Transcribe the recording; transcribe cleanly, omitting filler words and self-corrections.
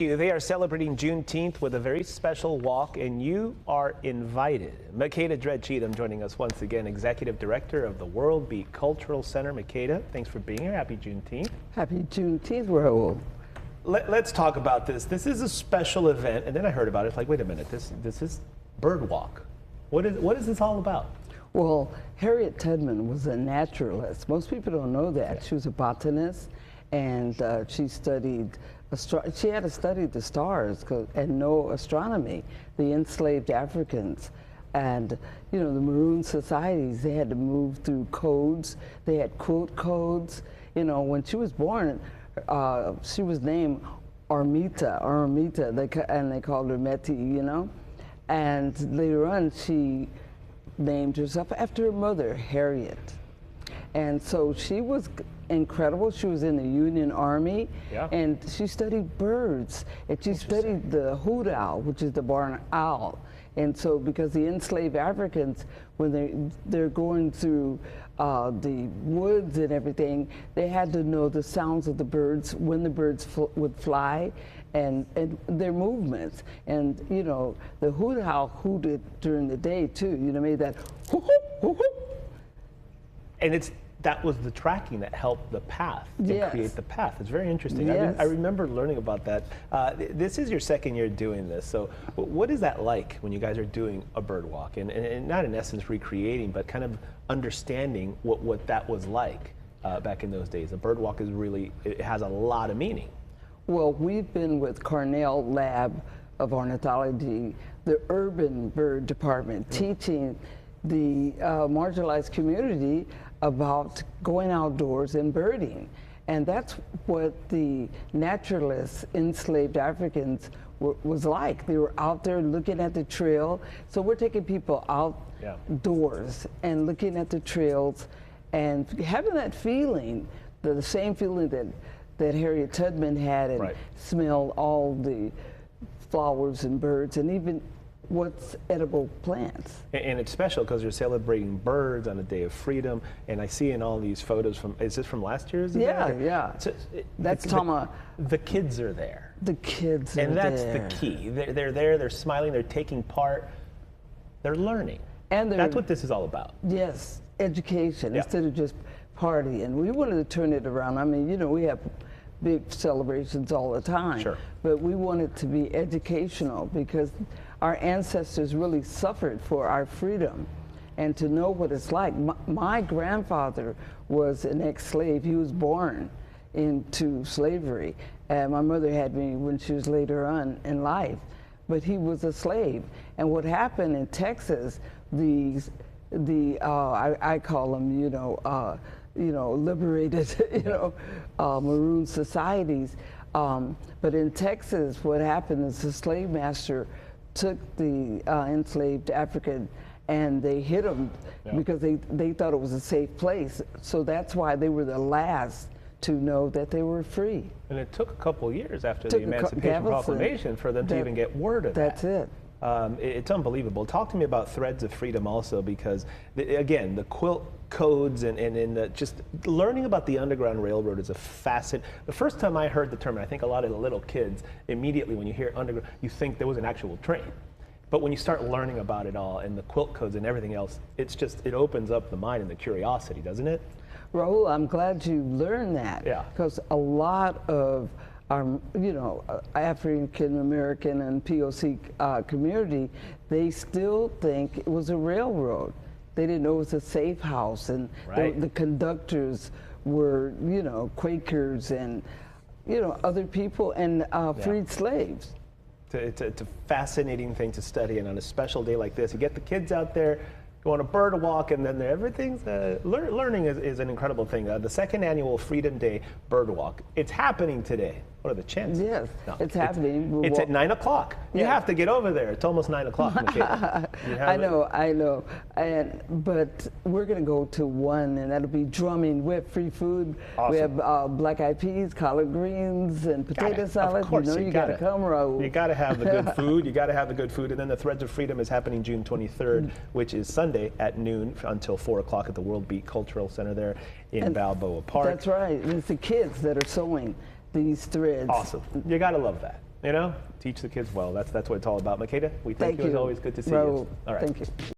They are celebrating Juneteenth with a very special walk, and you are invited. Makeda Dredd-Cheatham joining us once again, Executive Director of the World Beat Cultural Center. Makeda, thanks for being here. Happy Juneteenth. Happy Juneteenth, Raul. Let's talk about this. This is a special event, and then I heard about it. It's like, wait a minute, this is Bird Walk. What is this all about? Well, Harriet Tubman was a naturalist. Most people don't know that. She was a botanist, and she studied. She had to study the stars and know astronomy. The enslaved Africans, and the Maroon societies. They had to move through codes. They had quilt codes. When she was born, she was named Armita, and they called her Meti. And later on, she named herself after her mother, Harriet. And so she was incredible. She was in the Union Army, and she studied birds. And she studied the hoot owl, which is the barn owl. And so, because the enslaved Africans, when they're going through the woods and everything, they had to know the sounds of the birds, when the birds would fly, and their movements. And the hoot owl hooted during the day too. Made that whoop, whoop, whoop. And that was the tracking that helped the path and create the path. It's very interesting. Yes. I remember learning about that. This is your second year doing this. So what is that like when you guys are doing a bird walk? And not in essence recreating, but kind of understanding what that was like back in those days. A bird walk it has a lot of meaning. Well, we've been with Cornell Lab of Ornithology, the urban bird department, teaching the marginalized community about going outdoors and birding. And that's what the naturalists, enslaved Africans, was like. They were out there looking at the trail. So we're taking people outdoors and looking at the trails and having that feeling, the same feeling that Harriet Tubman had, and smell all the flowers and birds and even what's edible plants. And it's special because you're celebrating birds on a day of freedom, and I see in all these photos is this from last year's event? Yeah. So, that's Tama. The kids are there. The kids are there. And that's the key. They're there, they're smiling, they're taking part, they're learning. And that's what this is all about. Yes, education instead of just partying. We wanted to turn it around. I mean, we have big celebrations all the time, but we want it to be educational because our ancestors really suffered for our freedom, and to know what it's like. My grandfather was an ex-slave. He was born into slavery, and my mother had me when she was later on in life, but he was a slave. And what happened in Texas, I call them, liberated, Maroon societies. But in Texas, what happened is the slave master took the enslaved African and they hit them because they thought it was a safe place. So that's why they were the last to know that they were free. And it took a couple years after the Emancipation Proclamation for them to even get word of that. That's it. It's unbelievable. Talk to me about Threads of Freedom also, because again, the quilt codes and just learning about the Underground Railroad is a facet. The first time I heard the term, and I think a lot of the little kids, immediately when you hear underground, you think there was an actual train. But when you start learning about it all and the quilt codes and everything else, it opens up the mind and the curiosity, doesn't it? Raul, I'm glad you learned that. Because a lot of our, African American and POC community, they still think it was a railroad. They didn't know it was a safe house, and the conductors were, Quakers and, other people, and freed slaves. It's a fascinating thing to study, and on a special day like this, you get the kids out there, go on a bird walk, and then everything's learning is an incredible thing. The second annual Freedom Day Bird Walk, it's happening today. What are the chances? Yes, it's happening. It's at 9 o'clock. You have to get over there. It's almost 9 o'clock. I know. But we're going to go to 1, and that'll be drumming with free food. Awesome. We have black eyed peas, collard greens, and potato salad. Of course, you got to come, Raul. You got to have the good food. You got to have the good food. And then the Threads of Freedom is happening June 23rd, which is Sunday at noon until 4 o'clock at the World Beat Cultural Center there in Balboa Park. That's right. And it's the kids that are sewing these threads. Awesome. You got to love that. You know, teach the kids well. That's what it's all about. Makeda, we thank you as always. Good to see Raul. you. All right. Thank you.